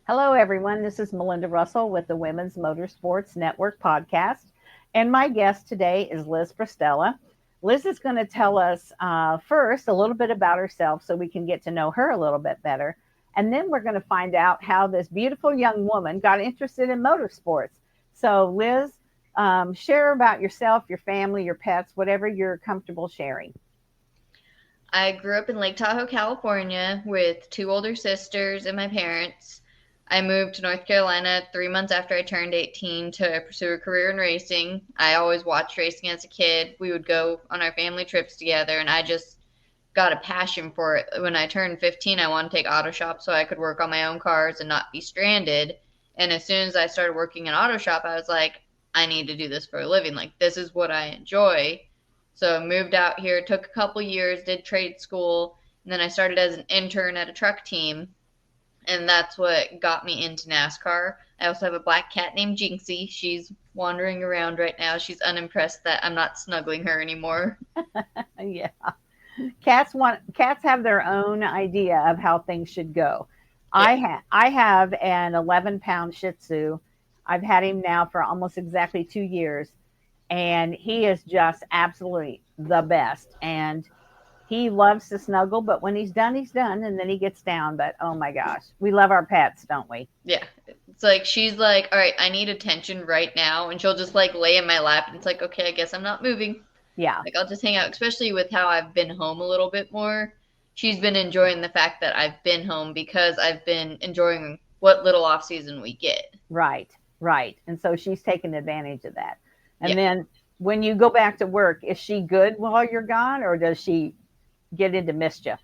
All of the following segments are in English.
Hello, everyone. This is Melinda Russell with the Women's Motorsports Network podcast. And my guest today is Liz Prestella. Liz is going to tell us first a little bit about herself so we can get to know her a little bit better. And then we're going to find out how this beautiful young woman got interested in motorsports. So, Liz, share about yourself, your family, your pets, whatever you're comfortable sharing. I grew up in Lake Tahoe, California, with two older sisters and my parents. I moved to North Carolina 3 months after I turned 18 to pursue a career in racing. I always watched racing as a kid. We would go on our family trips together, and I just got a passion for it. When I turned 15, I wanted to take auto shop so I could work on my own cars and not be stranded. And as soon as I started working in auto shop, I was like, I need to do this for a living. Like, this is what I enjoy. So I moved out here, took a couple years, did trade school, and then I started as an intern at a truck team, and that's what got me into NASCAR. I also have a black cat named Jinxie. She's wandering around right now. She's unimpressed that I'm not snuggling her anymore. Yeah. Cats have their own idea of how things should go. Yeah. I have an 11-pound Shih Tzu. I've had him now for almost exactly 2 years, and he is just absolutely the best. And he loves to snuggle, but when he's done, and then he gets down. But oh my gosh, we love our pets, don't we? Yeah. It's like she's like, all right, I need attention right now, and she'll just like lay in my lap, and it's like, okay, I guess I'm not moving. Yeah, Like I'll just hang out, especially with how I've been home a little bit more. She's been enjoying the fact that I've been home because I've been enjoying what little off season we get. right, right. And so she's taking advantage of that. Yeah. And then when you go back to work, is she good while you're gone, or does she get into mischief?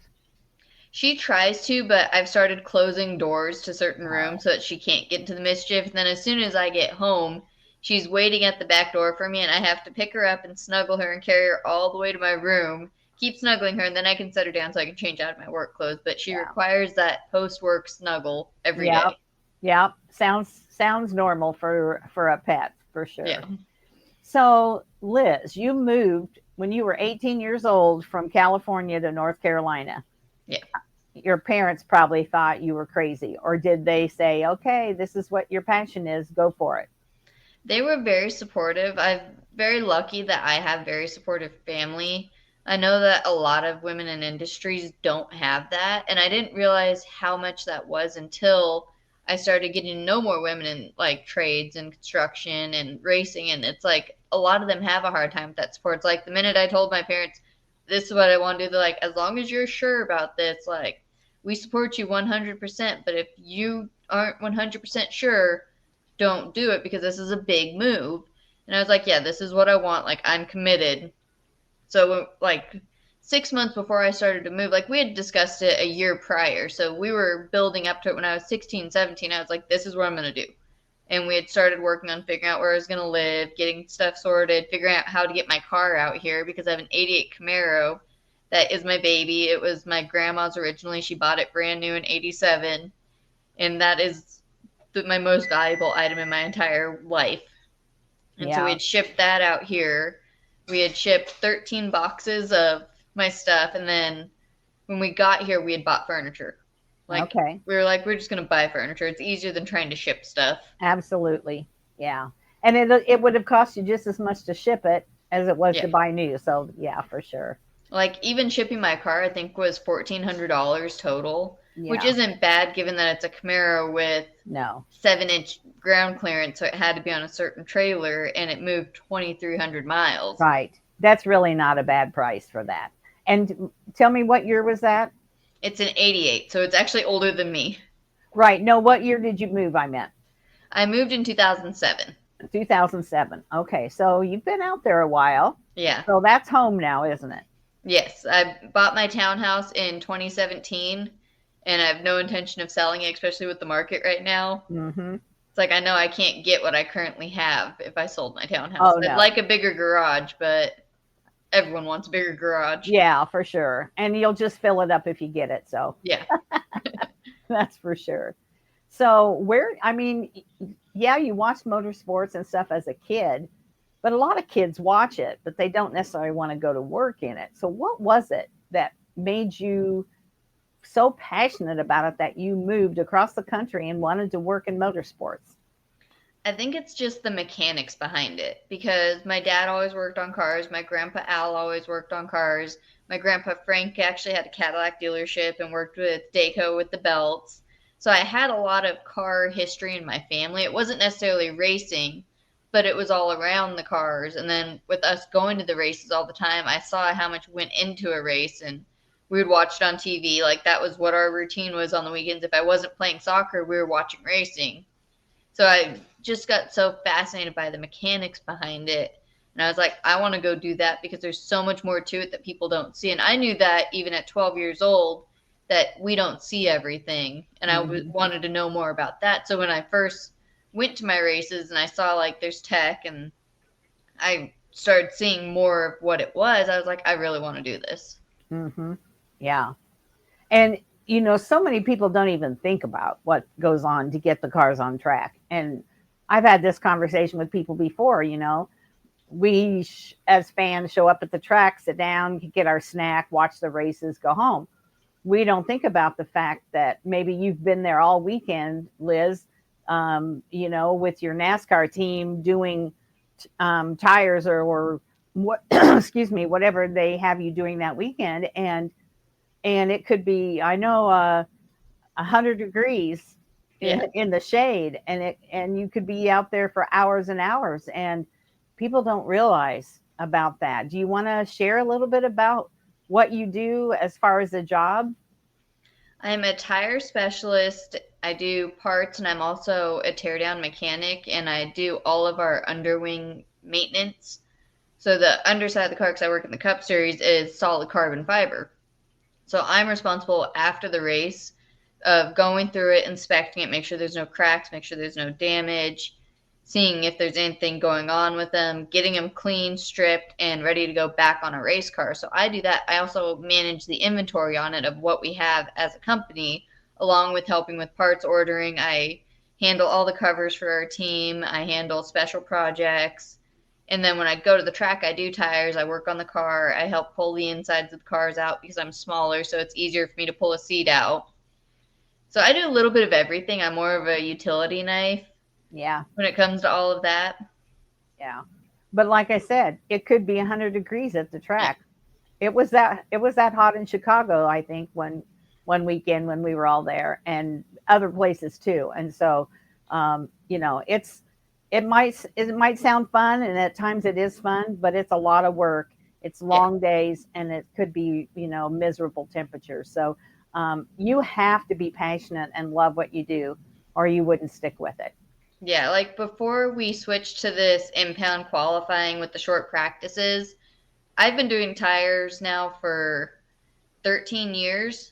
She tries to, but I've started closing doors to certain Oh, rooms so that she can't get into the mischief. And then as soon as I get home, she's waiting at the back door for me, and I have to pick her up and snuggle her and carry her all the way to my room, keep snuggling her, and then I can set her down so I can change out of my work clothes. But she yeah, requires that post work snuggle every yeah, day. yeah. Sounds normal for a pet for Yeah. sure. So, Liz, you moved when you were 18 years old from California to North Carolina. Yeah. Your parents probably thought you were crazy, or did they say, okay, this is what your passion is, go for it? They were very supportive. I'm very lucky that I have very supportive family. I know that a lot of women in industries don't have that, and I didn't realize how much that was until I started getting to know more women in like trades and construction and racing, and it's like a lot of them have a hard time with that support. It's like the minute I told my parents this is what I want to do, they're like, as long as you're sure about this, like we support you 100%, but if you aren't 100% sure, don't do it because this is a big move. And I was like, yeah, this is what I want. Like, I'm committed. So, like, 6 months before I started to move, like, we had discussed it a year prior. So, we were building up to it when I was 16, 17. I was like, this is what I'm going to do. And we had started working on figuring out where I was going to live, getting stuff sorted, figuring out how to get my car out here because I have an 88 Camaro that is my baby. It was my grandma's originally. She bought it brand new in 87. And that is my most valuable item in my entire life. And so we Yeah. had shipped that out here. We had shipped 13 boxes of my stuff, and then when we got here, we had bought furniture. Like Okay. we were like, we're just gonna buy furniture. It's easier than trying to ship stuff. Absolutely. Yeah. And it would have cost you just as much to ship it as it was Yeah. to buy new. So, yeah, for sure. Like even shipping my car, I think was $1,400 total, which Yeah. isn't bad given that it's a Camaro with No. 7-inch ground clearance, so it had to be on a certain trailer, and it moved 2,300 miles. Right. That's really not a bad price for that. And tell me, what year was that? It's an 88, so it's actually older than me. Right. No, what year did you move? I meant I moved in 2007. 2007. Okay. So you've been out there a while. Yeah. So that's home now, isn't it? Yes, I bought my townhouse in 2017, and I have no intention of selling it, especially with the market right now. Mm-hmm. It's like I know I can't get what I currently have if I sold my townhouse. Oh, I'd no. like a bigger garage, but everyone wants a bigger garage. Yeah, for sure. And you'll just fill it up if you get it. So Yeah. that's for sure. So, I mean, yeah, you watch motorsports and stuff as a kid, but a lot of kids watch it, but they don't necessarily want to go to work in it. So, what was it that made you so passionate about it that you moved across the country and wanted to work in motorsports? I think it's just the mechanics behind it because my dad always worked on cars. My grandpa Al always worked on cars. My grandpa Frank actually had a Cadillac dealership and worked with Dayco with the belts. So I had a lot of car history in my family. It wasn't necessarily racing, but it was all around the cars. And then with us going to the races all the time, I saw how much went into a race, and we would watch it on TV. Like that was what our routine was on the weekends. If I wasn't playing soccer, we were watching racing. So I just got so fascinated by the mechanics behind it. And I was like, I want to go do that because there's so much more to it that people don't see. And I knew that even at 12 years old, that we don't see everything. And wanted to know more about that. So when I first went to my races and I saw like there's tech and I started seeing more of what it was, I was like, I really want to do this. Mm-hmm. Yeah. And, you know, so many people don't even think about what goes on to get the cars on track. And I've had this conversation with people before, you know, as fans show up at the track, sit down, get our snack, watch the races, go home. We don't think about the fact that maybe you've been there all weekend, Liz, you know, with your NASCAR team doing tires or what, excuse me, whatever they have you doing that weekend. And it could be, I know, 100 degrees in the shade, and you could be out there for hours and hours, and people don't realize about that. Do you want to share a little bit about what you do as far as a job? I'm a tire specialist. I do parts, and I'm also a teardown mechanic, and I do all of our underwing maintenance. So the underside of the car, because I work in the Cup Series, is solid carbon fiber. So I'm responsible after the race of going through it, inspecting it, make sure there's no cracks, make sure there's no damage, seeing if there's anything going on with them, getting them clean, stripped, and ready to go back on a race car. So I do that. I also manage the inventory on it of what we have as a company, along with helping with parts ordering. I handle all the covers for our team. I handle special projects. And then when I go to the track, I do tires. I work on the car. I help pull the insides of the cars out because I'm smaller, so it's easier for me to pull a seat out. So I do a little bit of everything. I'm more of a utility knife. Yeah. When it comes to all of that. Yeah. But like I said, it could be 100 degrees at the track. It was that hot in Chicago, I think, one weekend when we were all there, and other places too. And so, you know, it might sound fun, and at times it is fun, but it's a lot of work. It's long days, and it could be, you know, miserable temperatures. So you have to be passionate and love what you do, or you wouldn't stick with it. Yeah, like before we switched to this impound qualifying with the short practices, I've been doing tires now for 13 years.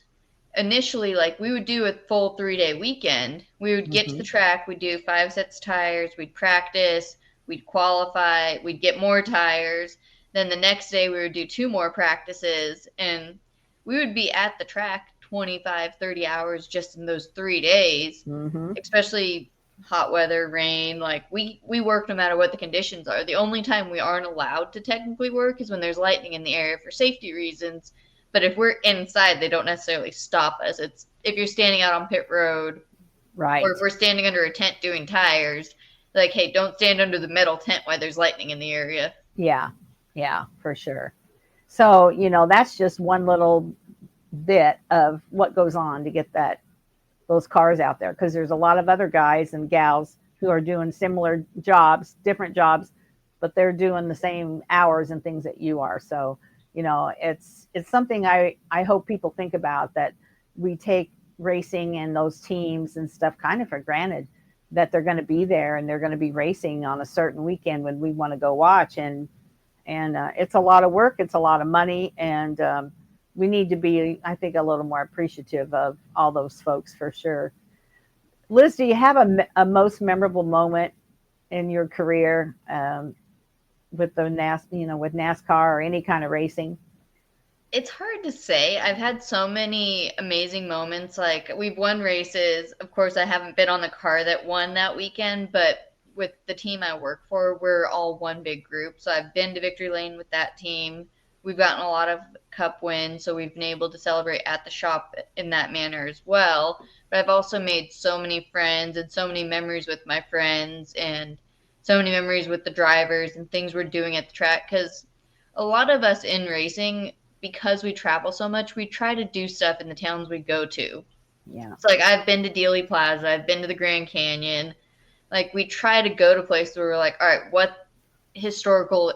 Initially, like we would do a full 3-day weekend. We would get to the track, we'd do 5 sets of tires, we'd practice, we'd qualify, we'd get more tires. Then the next day we would do 2 more practices, and we would be at the track 25, 30 hours just in those 3 days, especially hot weather, rain. Like we work no matter what the conditions are. The only time we aren't allowed to technically work is when there's lightning in the area for safety reasons. But if we're inside, they don't necessarily stop us. It's if you're standing out on pit road, right, or if we're standing under a tent doing tires, like, hey, don't stand under the metal tent while there's lightning in the area. Yeah, for sure. So, you know, that's just one little bit of what goes on to get those cars out there, because there's a lot of other guys and gals who are doing similar jobs, different jobs, but they're doing the same hours and things that you are. So, you know, it's something I hope people think about, that we take racing and those teams and stuff kind of for granted, that they're going to be there and they're going to be racing on a certain weekend when we want to go watch. And it's a lot of work. It's a lot of money. And we need to be, I think, a little more appreciative of all those folks for sure. Liz, do you have a most memorable moment in your career with with NASCAR or any kind of racing? It's hard to say. I've had so many amazing moments. Like we've won races. Of course, I haven't been on the car that won that weekend, but with the team I work for, we're all one big group. So I've been to Victory Lane with that team. we've gotten a lot of cup wins, so we've been able to celebrate at the shop in that manner as well. But I've also made so many friends and so many memories with my friends and so many memories with the drivers and things we're doing at the track, because a lot of us in racing, because we travel so much, we try to do stuff in the towns we go to. Yeah. So like I've been to Dealey Plaza, I've been to the Grand Canyon. Like we try to go to places where we're like, all right, what historical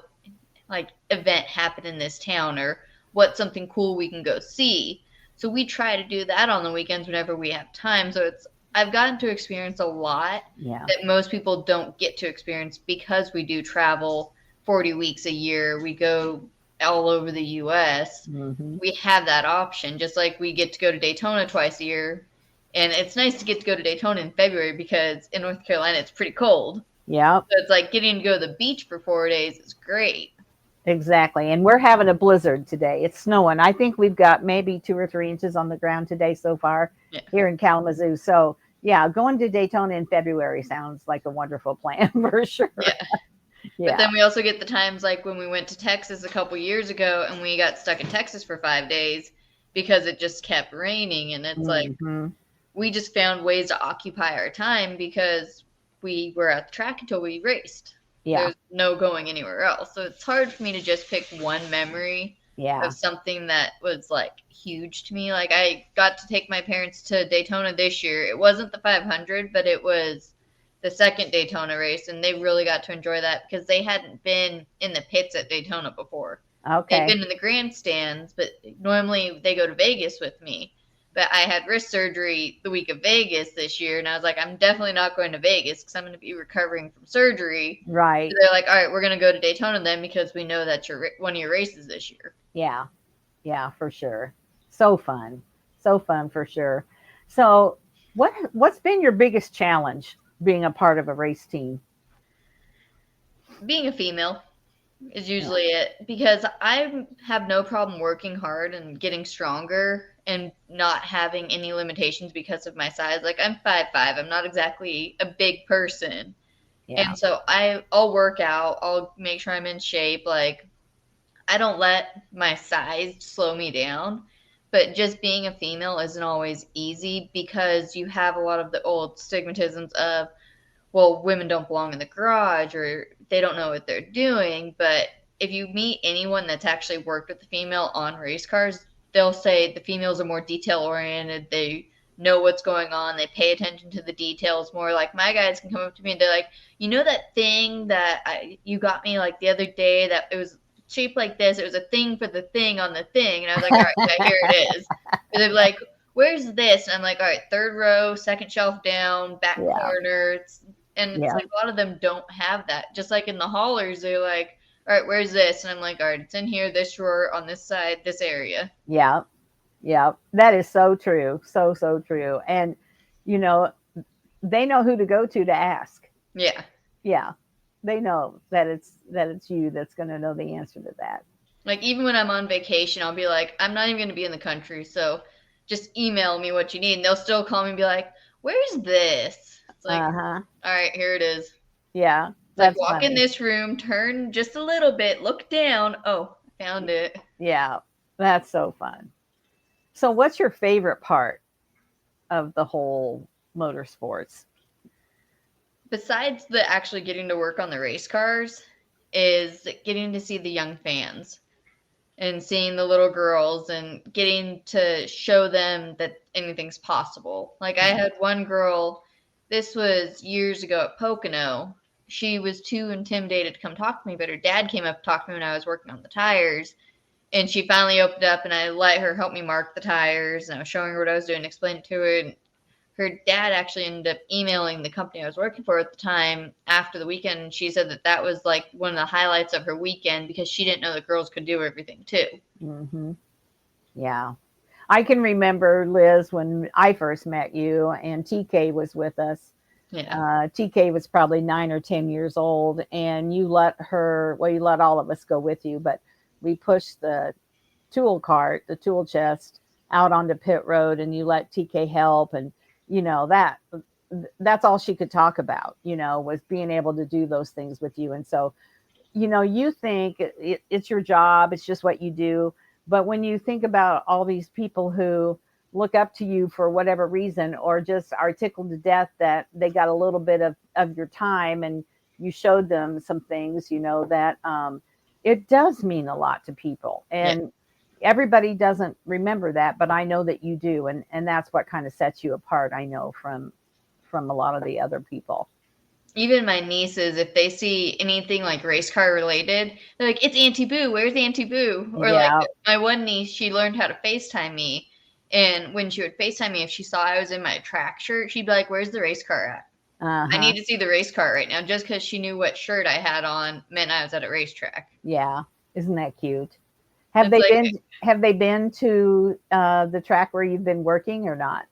like event happened in this town, or what's something cool we can go see. So we try to do that on the weekends whenever we have time. So it's I've gotten to experience a lot Yeah. that most people don't get to experience because we do travel 40 weeks a year. We go all over the US. Mm-hmm. We have that option, just like we get to go to Daytona twice a year. And it's nice to get to go to Daytona in February because in North Carolina it's pretty cold. Yeah. So it's like getting to go to the beach for 4 days is great. Exactly. And we're having a blizzard today. It's snowing. I think we've got maybe 2 or 3 inches on the ground today so far Yeah. here in Kalamazoo. So, yeah, going to Daytona in February sounds like a wonderful plan for sure. Yeah. Yeah. But then we also get the times like when we went to Texas a couple years ago and we got stuck in Texas for 5 days because it just kept raining. And it's like Mm-hmm. we just found ways to occupy our time because we were at the track until we raced. Yeah. There's no going anywhere else. So it's hard for me to just pick one memory Yeah. of something that was like huge to me. Like I got to take my parents to Daytona this year. It wasn't the 500, but it was the second Daytona race, and they really got to enjoy that because they hadn't been in the pits at Daytona before. Okay. They'd been in the grandstands, but normally they go to Vegas with me. But I had wrist surgery the week of Vegas this year, and I was like, I'm definitely not going to Vegas because I'm going to be recovering from surgery. Right. So they're like, all right, we're going to go to Daytona then because we know that's one of your races this year. Yeah. Yeah, for sure. So fun. So fun for sure. So, what's been your biggest challenge being a part of a race team? Being a female is Yeah. usually it because I have no problem working hard and getting stronger and not having any limitations because of my size. Like I'm 5'5". I'm not exactly a big person. Yeah. And so I'll work out. I'll make sure I'm in shape. Like I don't let my size slow me down. But just being a female isn't always easy because you have a lot of the old stigmatisms of, well, women don't belong in the garage or they don't know what they're doing. But if you meet anyone that's actually worked with the female on race cars, they'll say the females are more detail oriented. They know what's going on. They pay attention to the details more. Like my guys can come up to me and they're like, you know that thing that you got me like the other day that it was shaped like this. It was a thing for the thing on the thing. And I was like, all right, yeah, here it is. And they're like, where's this? And I'm like, all right, third row, second shelf down, back Yeah. corner. And it's Yeah. like a lot of them don't have that. Just like in the haulers, they're like, all right, where's this? And I'm like, all right, it's in here, this drawer, on this side, this area. Yeah. Yeah. That is so true. So, so true. And, you know, they know who to go to ask. Yeah. Yeah. They know that it's you that's going to know the answer to that. Like even when I'm on vacation, I'll be like, I'm not even going to be in the country, so just email me what you need. And they'll still call me and be like, where's this? It's like, Uh-huh. all right, here it is. Yeah. Like That's walk funny. in this room, turn just a little bit, look down. Oh, I found it. Yeah. That's so fun. So, what's your favorite part of the whole motorsports? Besides the actually getting to work on the race cars, is getting to see the young fans and seeing the little girls and getting to show them that anything's possible. Like I had one girl, this was years ago at Pocono. She was too intimidated to come talk to me, but her dad came up to talk to me when I was working on the tires. And she finally opened up and I let her help me mark the tires. And I was showing her what I was doing, explaining it to her. And her dad actually ended up emailing the company I was working for at the time after the weekend. And she said that that was like one of the highlights of her weekend because she didn't know the girls could do everything too. Mm-hmm. Yeah. I can remember, Liz, when I first met you and TK was with us. Yeah. TK was probably 9 or 10 years old, and you let all of us go with you, but we pushed the tool cart, the tool chest out onto pit road, and you let TK help. And, that's all she could talk about, was being able to do those things with you. And so you think it's your job, it's just what you do. But when you think about all these people who look up to you for whatever reason, or just are tickled to death that they got a little bit of your time and you showed them some things, that it does mean a lot to people. Yeah. And everybody doesn't remember that, but I know that you do. And that's what kind of sets you apart, I know, from a lot of the other people. Even my nieces, if they see anything like race car related, they're like, "It's Auntie Boo. Where's Auntie Boo?" Or like Yeah. my one niece, she learned how to FaceTime me, and when she would FaceTime me, if she saw I was in my track shirt, she'd be like, "Where's the race car at? I Uh-huh. need to see the race car right now." Just because she knew what shirt I had on meant I was at a racetrack. Yeah. Isn't that cute? Have It's they like, been have they been to the track where you've been working or not?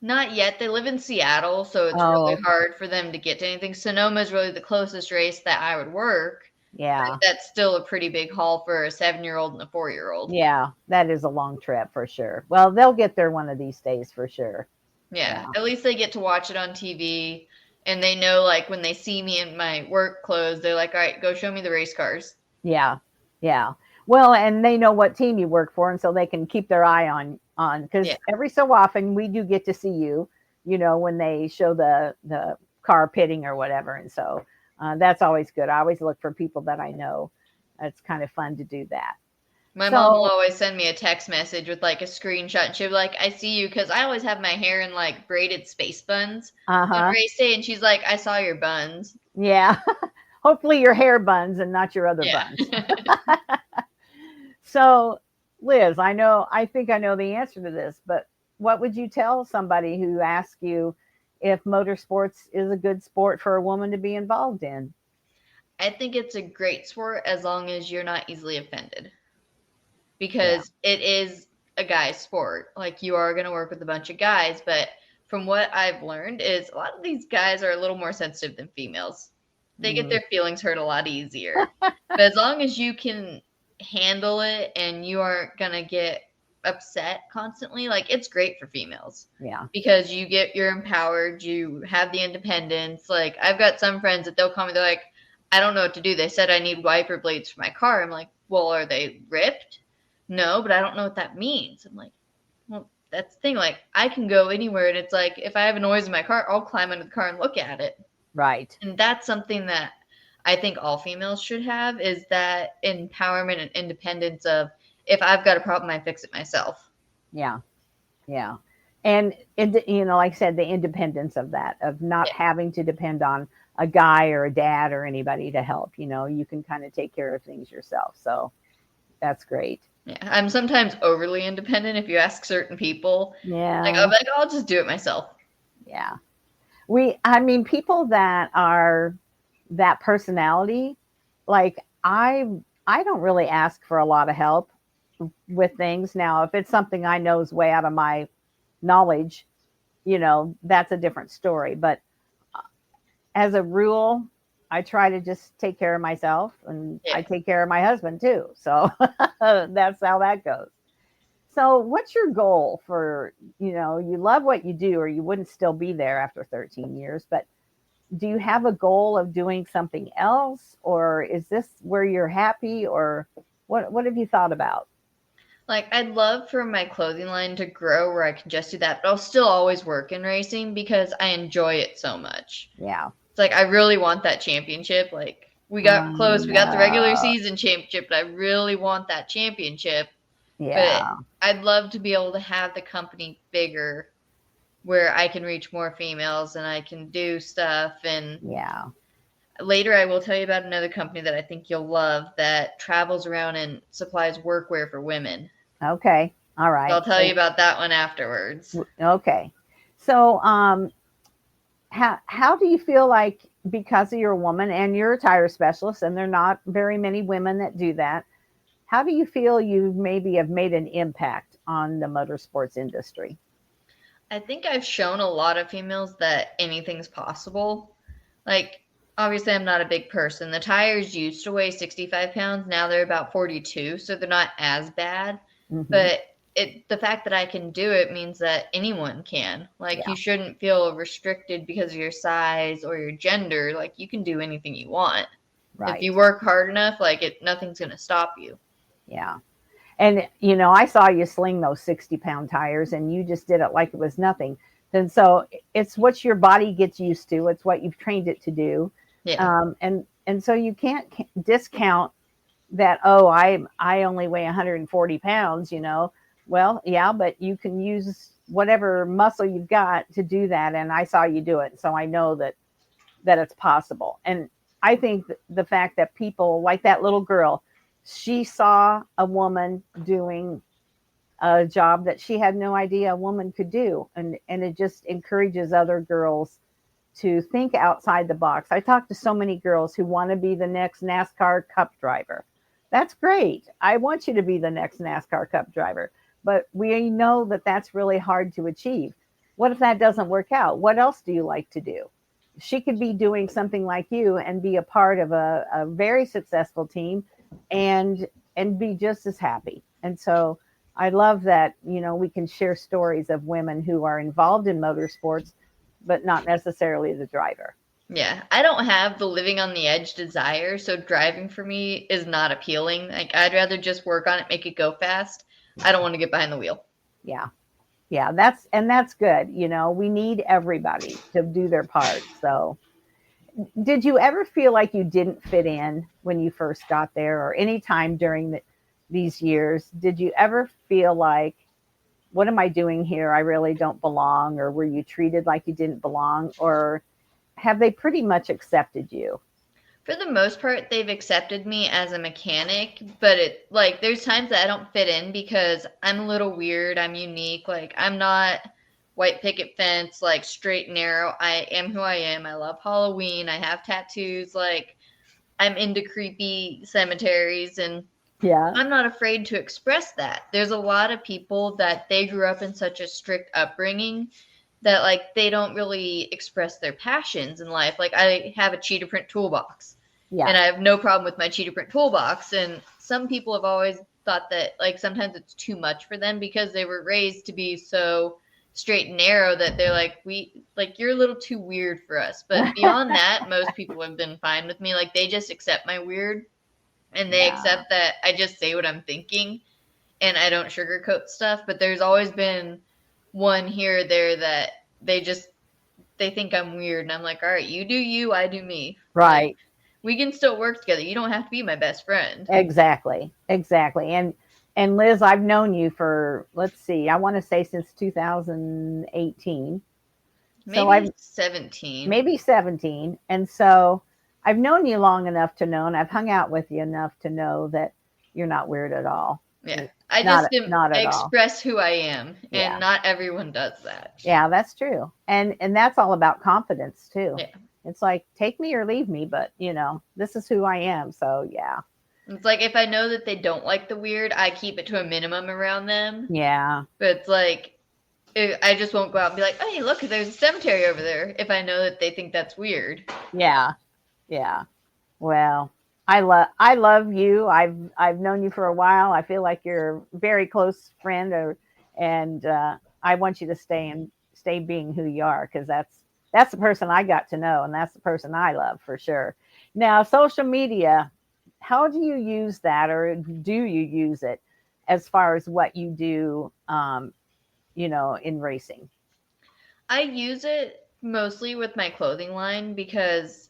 not yet. They live in Seattle, so it's Oh, really okay. hard for them to get to anything. Sonoma is really the closest race that I would work, but Yeah. that's still a pretty big haul for a 7-year-old and a 4-year-old. Yeah, that is a long trip for sure. Well, they'll get there one of these days for sure. Yeah, Yeah. at least they get to watch it on TV, and they know, like, when they see me in my work clothes, they're like, "All right, go show me the race cars." Yeah. Yeah. Well, and they know what team you work for, and so they can keep their eye on Yeah. because every so often we do get to see you, when they show the car pitting or whatever, and so that's always good. I always look for people that I know. It's kind of fun to do that. My mom will So, always send me a text message with, like, a screenshot, and she'll be like, "I see you," because I always have my hair in, like, braided space buns on uh-huh. race day, and she's like, "I saw your buns." Yeah. Hopefully your hair buns and not your other Yeah. buns. So, Liz, I think I know the answer to this, but what would you tell somebody who asks you if motorsports is a good sport for a woman to be involved in? I think it's a great sport as long as you're not easily offended, Yeah. because it is a guy's sport. Like, you are going to work with a bunch of guys, but from what I've learned is a lot of these guys are a little more sensitive than females. They get Mm. their feelings hurt a lot easier. But as long as you can handle it and you aren't going to get upset constantly, like, it's great for females Yeah. because you're empowered, you have the independence. Like, I've got some friends that they'll call me, they're like, "I don't know what to do. They said I need wiper blades for my car." I'm like, "Well, are they ripped?" "No, but I don't know what that means." I'm like, "Well, that's the thing. Like, I can go anywhere, and it's like, if I have a noise in my car, I'll climb into the car and look at it." Right. And that's something that I think all females should have, is that empowerment and independence of, if I've got a problem, I fix it myself. Yeah. Yeah. And like I said, the independence of that, of not Yeah. having to depend on a guy or a dad or anybody to help, you can kind of take care of things yourself. So that's great. Yeah. I'm sometimes overly independent if you ask certain people. Like, I'll Yeah. be like, "I'll just do it myself." Yeah. I mean, people that are that personality, like I don't really ask for a lot of help with things. Now, if it's something I know is way out of my knowledge, that's a different story. But as a rule, I try to just take care of myself, and I Yeah. take care of my husband too. So that's how that goes. So, what's your goal for, you love what you do, or you wouldn't still be there after 13 years, but do you have a goal of doing something else, or is this where you're happy, or what have you thought about? Like, I'd love for my clothing line to grow where I can just do that, but I'll still always work in racing because I enjoy it so much. Yeah. It's like, I really want that championship. Like, we got close. We got the regular No. season championship, but I really want that championship. But Yeah. I'd love to be able to have the company bigger where I can reach more females and I can do stuff. And Yeah. later, I will tell you about another company that I think you'll love that travels around and supplies workwear for women. Okay. All So right. I'll tell you about that one afterwards. Okay. So, how do you feel like, because of you're a woman and you're a tire specialist, and there are not very many women that do that? How do you feel you maybe have made an impact on the motorsports industry? I think I've shown a lot of females that anything's possible. Like, obviously, I'm not a big person. The tires used to weigh 65 pounds. Now they're about 42, so they're not as bad. Hmm. But the fact that I can do it means that anyone can. Like, Yeah. you shouldn't feel restricted because of your size or your gender. Like, you can do anything you want. If Right. you work hard enough, like nothing's going to stop you. Yeah. And, I saw you sling those 60-pound tires and you just did it like it was nothing. And so it's what your body gets used to. It's what you've trained it to do. Yeah. And so you can't discount that, oh, I only weigh 140 pounds, Well, yeah, but you can use whatever muscle you've got to do that. And I saw you do it. So I know that it's possible. And I think the fact that people like that little girl, she saw a woman doing a job that she had no idea a woman could do. And it just encourages other girls to think outside the box. I talk to so many girls who want to be the next NASCAR Cup driver. That's great. I want you to be the next NASCAR Cup driver. But we know that that's really hard to achieve. What if that doesn't work out? What else do you like to do? She could be doing something like you and be a part of a very successful team and be just as happy. And so I love that, we can share stories of women who are involved in motorsports, but not necessarily the driver. Yeah, I don't have the living on the edge desire, so driving for me is not appealing. Like I'd rather just work on it, make it go fast. I don't want to get behind the wheel. Yeah. Yeah, that's good. We need everybody to do their part. So, did you ever feel like you didn't fit in when you first got there or any time during these years? Did you ever feel like, what am I doing here? I really don't belong. Or were you treated like you didn't belong? Or have they pretty much accepted you? For the most part, they've accepted me as a mechanic, but there's times that I don't fit in because I'm a little weird, I'm unique, like I'm not white picket fence, like straight and narrow. I am who I am. I love Halloween. I have tattoos, like I'm into creepy cemeteries and Yeah. I'm not afraid to express that. There's a lot of people that they grew up in such a strict upbringing that like they don't really express their passions in life. Like I have a cheetah print toolbox and Yeah. I have no problem with my cheetah print toolbox. And some people have always thought that like sometimes it's too much for them because they were raised to be so straight and narrow that they're like, you're a little too weird for us. But beyond that, most people have been fine with me. Like they just accept my weird and they Yeah. accept that I just say what I'm thinking and I don't sugarcoat stuff. But there's always been one here or there that they think I'm weird and I'm like, all right, you do you, I do me. Like Right. we can still work together. You don't have to be my best friend. Exactly. Exactly. And Liz, I've known you for, let's see, I want to say since 2018. So Maybe I've 17. maybe 17. And so I've known you long enough to know, and I've hung out with you enough to know that you're not weird at all. Yeah. I Not just didn't not at all. express who I am and Yeah. not everyone does that. Yeah, that's true. And that's all about confidence too. Yeah. It's like take me or leave me, but this is who I am. So yeah. It's like if I know that they don't like the weird, I keep it to a minimum around them. Yeah. But it's like I just won't go out and be like, "Hey, look, there's a cemetery over there." If I know that they think that's weird. Yeah. Yeah. Well, I love you. I've known you for a while. I feel like you're a very close friend, and I want you to stay being who you are because that's the person I got to know, and that's the person I love for sure. Now, social media, how do you use that, or do you use it as far as what you do, in racing? I use it mostly with my clothing line because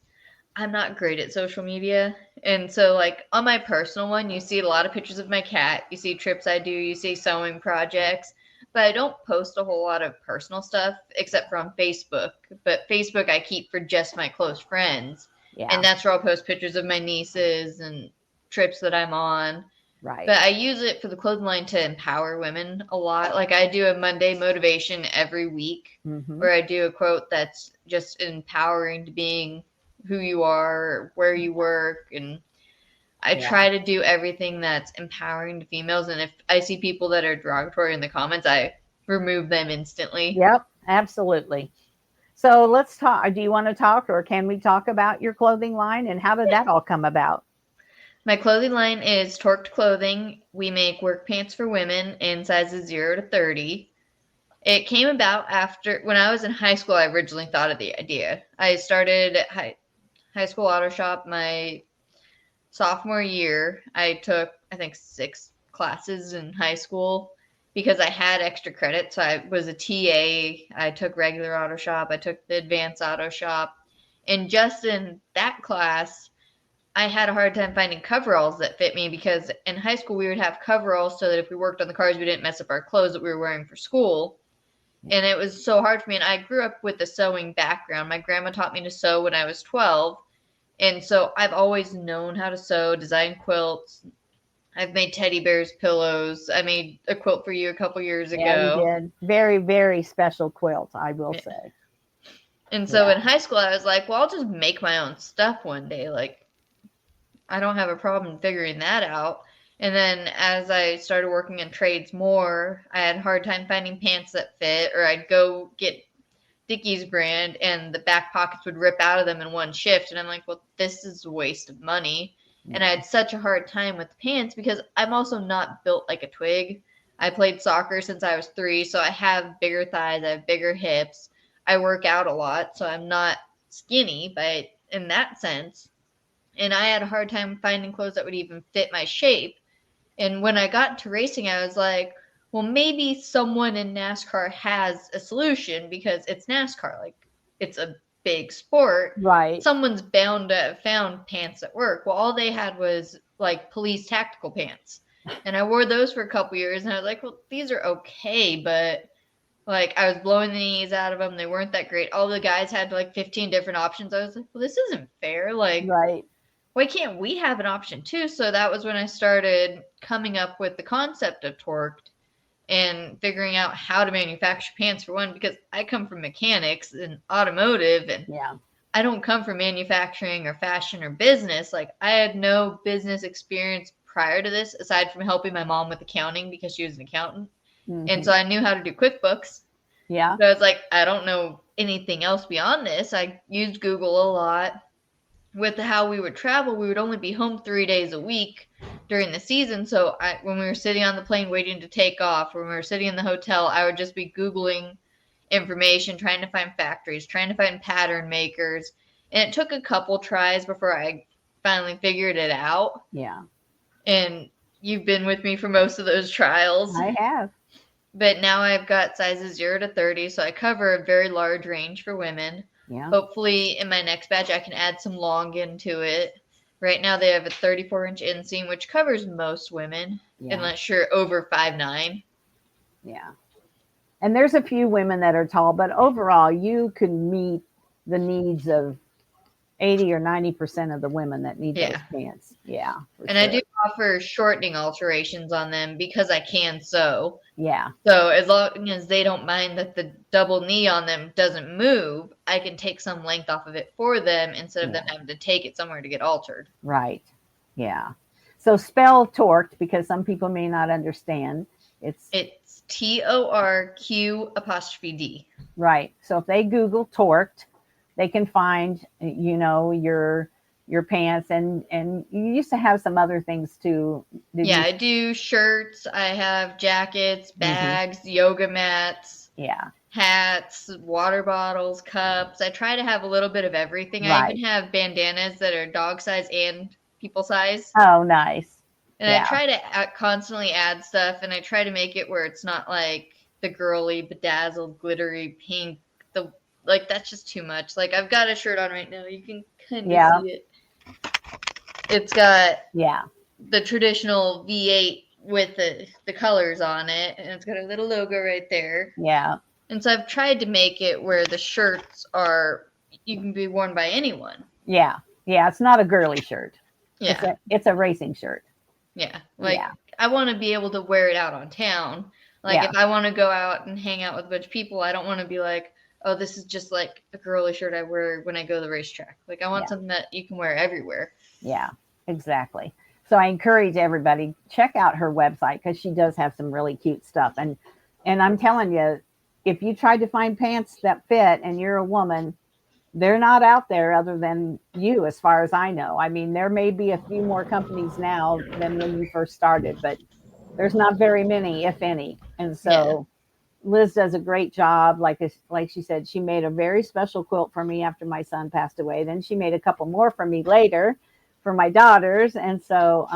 I'm not great at social media. And so, like, on my personal one, you see a lot of pictures of my cat. You see trips I do. You see sewing projects. But I don't post a whole lot of personal stuff except for on Facebook. But Facebook, I keep for just my close friends. And Yeah. that's where I'll post pictures of my nieces and trips that I'm on. Right. But I use it for the clothing line to empower women a lot. Like I do a Monday motivation every week Mm-hmm. where I do a quote that's just empowering to being who you are, where you work, and I Yeah. try to do everything that's empowering to females. And if I see people that are derogatory in the comments, I remove them instantly. Yep. Absolutely. So let's talk. Do you want to talk, or can we talk about your clothing line and how did that all come about? My clothing line is TORQ'D Clothing. We make work pants for women in sizes 0 to 30. It came about after when I was in high school. I originally thought of the idea. I started at high school auto shop. My sophomore year, I took, I think, 6 classes in high school because I had extra credit. So I was a TA. I took regular auto shop. I took the advanced auto shop. And just in that class, I had a hard time finding coveralls that fit me because in high school we would have coveralls so that if we worked on the cars, we didn't mess up our clothes that we were wearing for school. And it was so hard for me. And I grew up with a sewing background. My grandma taught me to sew when I was 12. And so I've always known how to sew, design quilts. I've made teddy bears, pillows. I made a quilt for you a couple years ago. Yeah, you did. Very, very special quilt, I will say. And so in high school, I was like, well, I'll just make my own stuff one day. Like, I don't have a problem figuring that out. And then as I started working in trades more, I had a hard time finding pants that fit, or I'd go get Dickies brand and the back pockets would rip out of them in one shift. And I'm like, well, this is a waste of money. And I had such a hard time with the pants because I'm also not built like a twig. I played soccer since I was 3, so I have bigger thighs, I have bigger hips. I work out a lot, so I'm not skinny, but in that sense. And I had a hard time finding clothes that would even fit my shape. And when I got to racing, I was like, well, maybe someone in NASCAR has a solution because it's NASCAR. Like, it's a big sport. Right. Someone's bound to have found pants that work. Well, all they had was like police tactical pants. And I wore those for a couple years and I was like, well, these are okay, but like I was blowing the knees out of them. They weren't that great. All the guys had like 15 different options. I was like, well, this isn't fair. Like, right. Why can't we have an option too? So that was when I started coming up with the concept of TORQ'D and figuring out how to manufacture pants for one, because I come from mechanics and automotive and I don't come from manufacturing or fashion or business. Like I had no business experience prior to this, aside from helping my mom with accounting because she was an accountant. Mm-hmm. And so I knew how to do QuickBooks. Yeah. So I was like, I don't know anything else beyond this. I used Google a lot. With how we would travel, we would only be home 3 days a week during the season. So when we were sitting on the plane waiting to take off, or when we were sitting in the hotel, I would just be Googling information, trying to find factories, trying to find pattern makers. And it took a couple tries before I finally figured it out. Yeah. And you've been with me for most of those trials. I have. But now I've got sizes 0 to 30, so I cover a very large range for women. Yeah. Hopefully in my next batch I can add some long into it. Right now they have a 34-inch inseam, which covers most women, unless you're over 5'9". Yeah. And there's a few women that are tall, but overall you can meet the needs of 80 or 90% of the women that need those pants. Yeah. And I do offer shortening alterations on them because I can sew. Yeah. So as long as they don't mind that the double knee on them doesn't move, I can take some length off of it for them instead of them having to take it somewhere to get altered. Right. Yeah. So spell TORQ'D because some people may not understand. It's TORQ''D. Right. So if they Google TORQ'D, they can find, your pants and you used to have some other things too. I do shirts. I have jackets, bags, yoga mats, hats, water bottles, cups. I try to have a little bit of everything. Right. I even have bandanas that are dog size and people size. Oh, nice. And I try to constantly add stuff, and I try to make it where it's not like the girly, bedazzled, glittery pink. That's just too much. Like, I've got a shirt on right now. You can kind of see it. It's got the traditional V8 with the colors on it, and it's got a little logo right there. Yeah. And so I've tried to make it where the shirts you can be worn by anyone. Yeah. Yeah, it's not a girly shirt. Yeah. It's a racing shirt. Yeah. I want to be able to wear it out on town. If I want to go out and hang out with a bunch of people, I don't want to be like, oh, this is just like a girly shirt I wear when I go to the racetrack. Like, I want something that you can wear everywhere. Yeah, exactly. So I encourage everybody, check out her website because she does have some really cute stuff. And I'm telling you, if you try to find pants that fit and you're a woman, they're not out there other than you, as far as I know. I mean, there may be a few more companies now than when you first started, but there's not very many, if any. And so Liz does a great job. Like she said, she made a very special quilt for me after my son passed away. Then she made a couple more for me later for my daughters. And so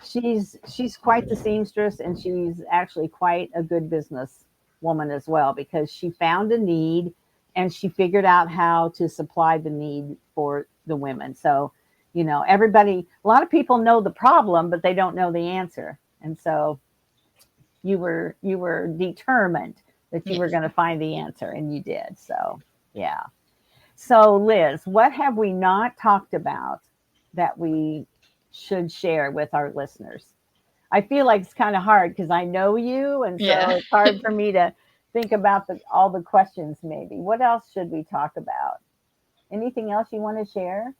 she's quite the seamstress, and she's actually quite a good business woman as well, because she found a need and she figured out how to supply the need for the women. So, everybody, a lot of people know the problem, but they don't know the answer. And so you were determined that you were Yes. going to find the answer, and you did. So, yeah. So, Liz, what have we not talked about that we should share with our listeners? I feel like it's kind of hard because I know you, and so Yeah. it's hard for me to think about all the questions. Maybe what else should we talk about? Anything else you want to share?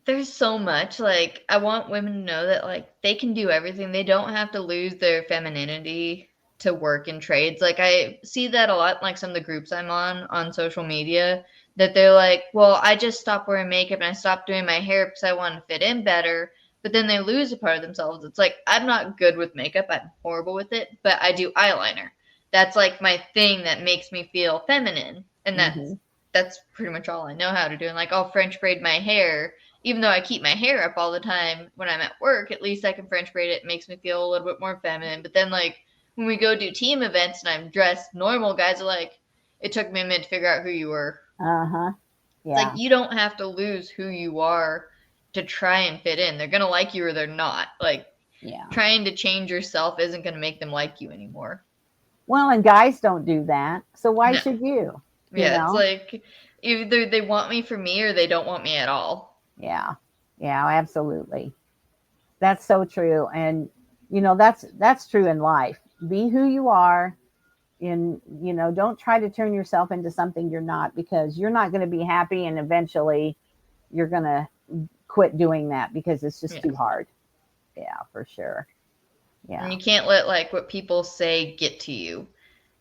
There's so much. Like, I want women to know that, like, they can do everything. They don't have to lose their femininity to work in trades. Like, I see that a lot in, like, some of the groups I'm on social media, that they're like, well, I just stopped wearing makeup and I stopped doing my hair because I want to fit in better. But then they lose a part of themselves. It's like, I'm not good with makeup. I'm horrible with it, but I do eyeliner. That's like my thing that makes me feel feminine. And Mm-hmm. that's pretty much all I know how to do. And like, I'll French braid my hair, even though I keep my hair up all the time when I'm at work. At least I can French braid it. It makes me feel a little bit more feminine. But then, like, when we go do team events and I'm dressed normal, guys are like, it took me a minute to figure out who you were. Uh-huh. It's like, Yeah. you don't have to lose who you are to try and fit in. They're going to like you or they're not. Like, Yeah. trying to change yourself isn't going to make them like you anymore. Well, and guys don't do that. So why No. should you? You Yeah, it's know? like either they want me for me or they don't want me at all. Yeah. Yeah, absolutely. That's so true. And that's true in life. Be who you are. Don't try to turn yourself into something you're not, because you're not going to be happy, and eventually you're going to quit doing that because it's just Yeah. too hard. Yeah, for sure. And Yeah. you can't let like what people say get to you,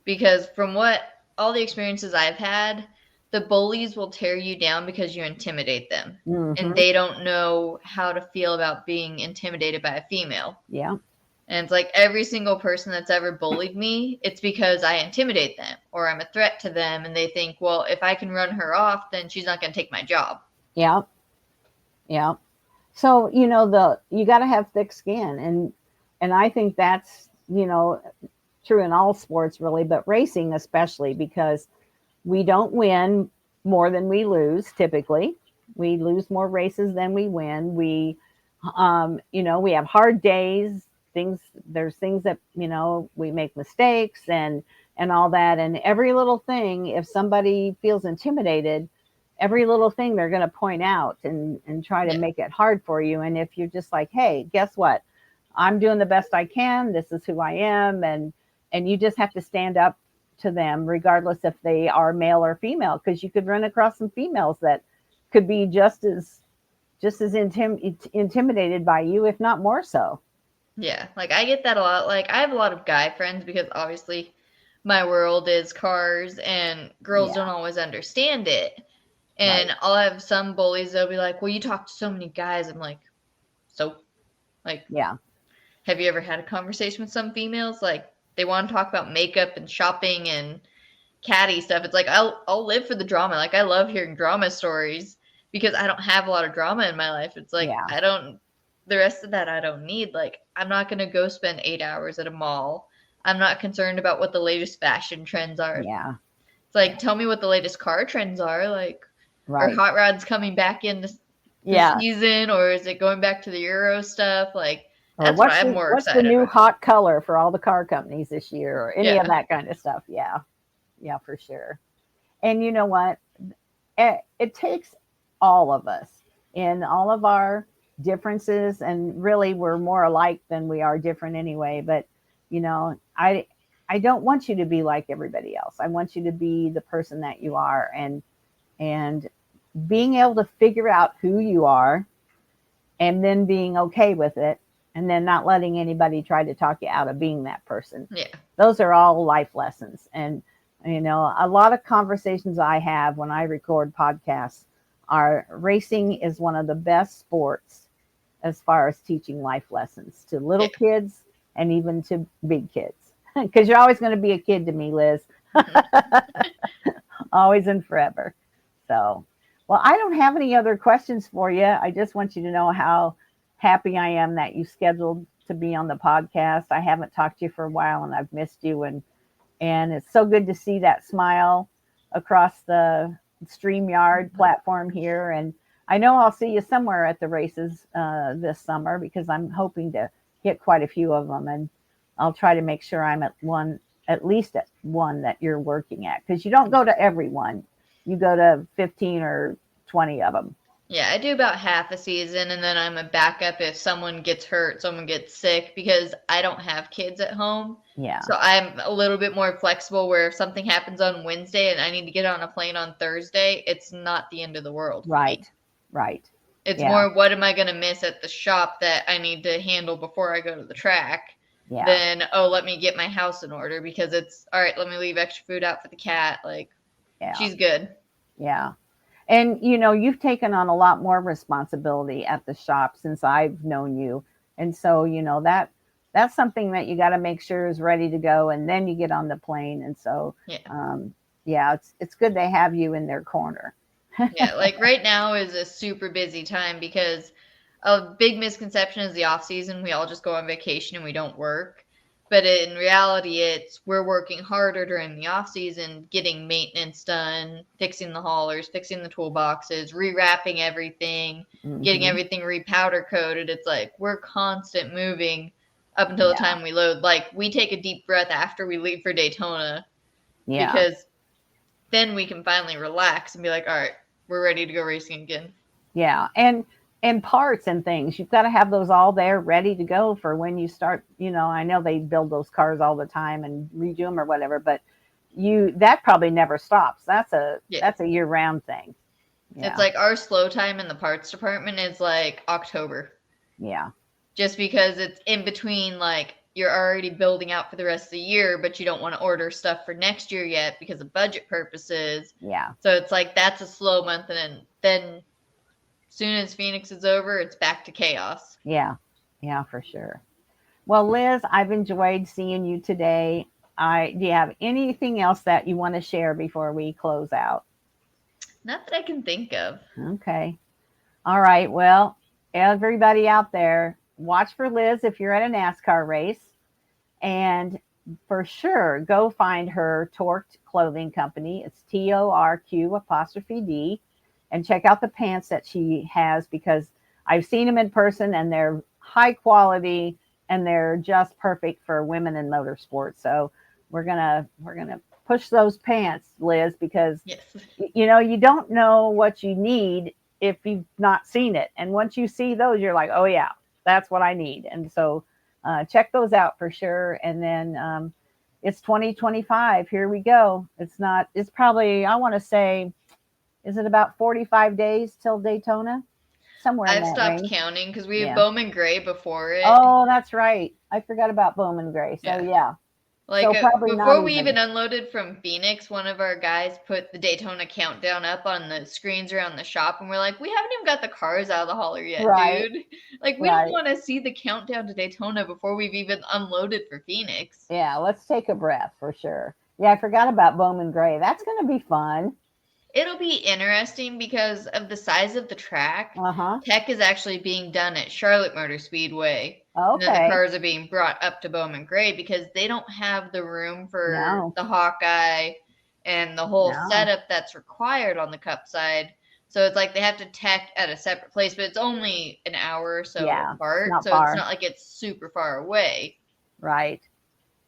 because from what all the experiences I've had, the bullies will tear you down because you intimidate them. And Mhm. they don't know how to feel about being intimidated by a female. Yeah. And it's like every single person that's ever bullied me, it's because I intimidate them or I'm a threat to them. And they think, well, if I can run her off, then she's not going to take my job. Yeah. Yeah. So, you got to have thick skin, and I think that's, true in all sports really, but racing especially, because we don't win more than we lose typically. We lose more races than we win. We have hard days, there's things that, we make mistakes and all that. And every little thing, if somebody feels intimidated, every little thing they're going to point out and try to Yeah. make it hard for you. And if you're just like, hey, guess what? I'm doing the best I can. This is who I am. And you just have to stand up to them, regardless if they are male or female, because you could run across some females that could be just as intimidated by you, if not more so. Yeah, like I get that a lot. Like I have a lot of guy friends because obviously my world is cars and girls don't Yeah, always understand it. right. And I'll have some bullies, they'll be like, well, you talk to so many guys. I'm like, so? Like, Yeah, have you ever had a conversation with some females? Like, they want to talk about makeup and shopping and catty stuff. It's like, I'll live for the drama. Like, I love hearing drama stories because I don't have a lot of drama in my life. It's like, yeah, the rest of that I don't need. Like, I'm not going to go spend 8 hours at a mall. I'm not concerned about what the latest fashion trends are. yeah, It's like, tell me what the latest car trends are. Like, are right. hot rods coming back in the Yeah. season, or is it going back to the Euro stuff? Like, Or that's what what's I'm the more what's the excited new about. hot color for all the car companies this year, or any of Yeah. that kind of stuff. Yeah, yeah, for sure. And you know what? It takes all of us in all of our differences, and really we're more alike than we are different anyway. But I don't want you to be like everybody else. I want you to be the person that you are, and being able to figure out who you are, and then being okay with it, and then not letting anybody try to talk you out of being that person. Yeah. Those are all life lessons. And a lot of conversations I have when I record podcasts are, racing is one of the best sports as far as teaching life lessons to little Yeah. kids and even to big kids, because you're always going to be a kid to me, Liz. Always and forever. So, Well, I don't have any other questions for you. I just want you to know how happy I am that you scheduled to be on the podcast. I haven't talked to you for a while and I've missed you, and it's so good to see that smile across the StreamYard platform here. And I know I'll see you somewhere at the races this summer because I'm hoping to hit quite a few of them, and I'll try to make sure I'm at least at one that you're working at, because you don't go to every one. You go to 15 or 20 of them. Yeah, I do about half a season, and then I'm a backup if someone gets hurt, someone gets sick, because I don't have kids at home. Yeah. So I'm a little bit more flexible where if something happens on Wednesday and I need to get on a plane on Thursday, it's not the end of the world. Right. Right. It's Yeah. more, what am I going to miss at the shop that I need to handle before I go to the track? Yeah. Then, oh, let me get my house in order, because it's, all right, let me leave extra food out for the cat. Like, Yeah. she's good. Yeah. And, you know, you've taken on a lot more responsibility at the shop since I've known you. And so, you know, that's something that you got to make sure is ready to go. And then you get on the plane. And so, yeah, it's good they have you in their corner. Yeah, like right now is a super busy time because a big misconception is the off season. We all just go on vacation and we don't work. But in reality, it's we're working harder during the off season, getting maintenance done, fixing the haulers, fixing the toolboxes, rewrapping everything, getting everything repowder coated. It's like we're constant moving up until the time we load. Like we take a deep breath after we leave for Daytona, because then we can finally relax and be like, all right, we're ready to go racing again. Yeah. And parts and things, you've got to have those all there ready to go for when you start. You know, I know they build those cars all the time and redo them or whatever, but that probably never stops. That's a year-round thing. Yeah. It's like our slow time in the parts department is like October. Yeah. Just because it's in between, like you're already building out for the rest of the year, but you don't want to order stuff for next year yet because of budget purposes. Yeah. So it's like that's a slow month, and then soon as Phoenix is over, it's back to chaos. Yeah. Yeah, for sure. Well, Liz, I've enjoyed seeing you today. Do you have anything else that you want to share before we close out? Not that I can think of. Okay. All right. Well, everybody out there, watch for Liz if you're at a NASCAR race. And for sure, go find her TORQ'D Clothing Company. It's TORQ''D. And check out the pants that she has, because I've seen them in person and they're high quality and they're just perfect for women in motorsports. So we're gonna push those pants, Liz, because you know, you don't know what you need if you've not seen it. And once you see those, you're like, oh yeah, that's what I need. And so check those out for sure. And then it's 2025. Here we go. It's probably, I want to say, is it about 45 days till Daytona? Somewhere in that range. I've stopped counting because we have Bowman Gray before it. Oh, that's right. I forgot about Bowman Gray. So yeah. Like so before we even unloaded from Phoenix, one of our guys put the Daytona countdown up on the screens around the shop, and we're like, we haven't even got the cars out of the hauler yet, dude. Like we don't want to see the countdown to Daytona before we've even unloaded for Phoenix. Yeah, let's take a breath for sure. Yeah, I forgot about Bowman Gray. That's going to be fun. It'll be interesting because of the size of the track. Tech is actually being done at Charlotte Motor Speedway. Okay. And then the cars are being brought up to Bowman Gray because they don't have the room for the Hawkeye and the whole setup that's required on the Cup side. So it's like they have to tech at a separate place, but it's only an hour or so apart. So it's not like it's super far away. Right.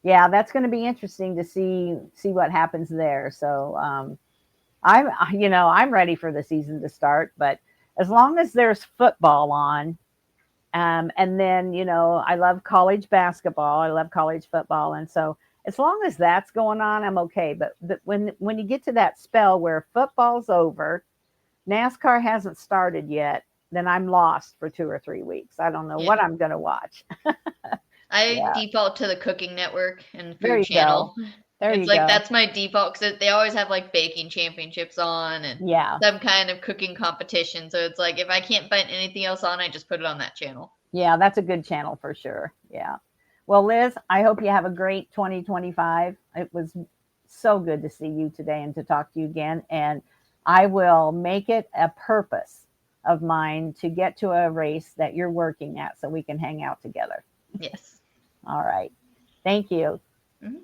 Yeah, that's going to be interesting to see what happens there. So I'm ready for the season to start, but as long as there's football on, and then, you know, I love college basketball. I love college football. And so as long as that's going on, I'm okay. But when you get to that spell where football's over, NASCAR hasn't started yet, then I'm lost for 2 or 3 weeks. I don't know what I'm going to watch. I default to the Cooking Network and Food Channel. It's like that's my default because they always have like baking championships on and some kind of cooking competition. So it's like if I can't find anything else on, I just put it on that channel. Yeah, that's a good channel for sure. Yeah. Well, Liz, I hope you have a great 2025. It was so good to see you today and to talk to you again. And I will make it a purpose of mine to get to a race that you're working at so we can hang out together. Yes. All right. Thank you. Mhm.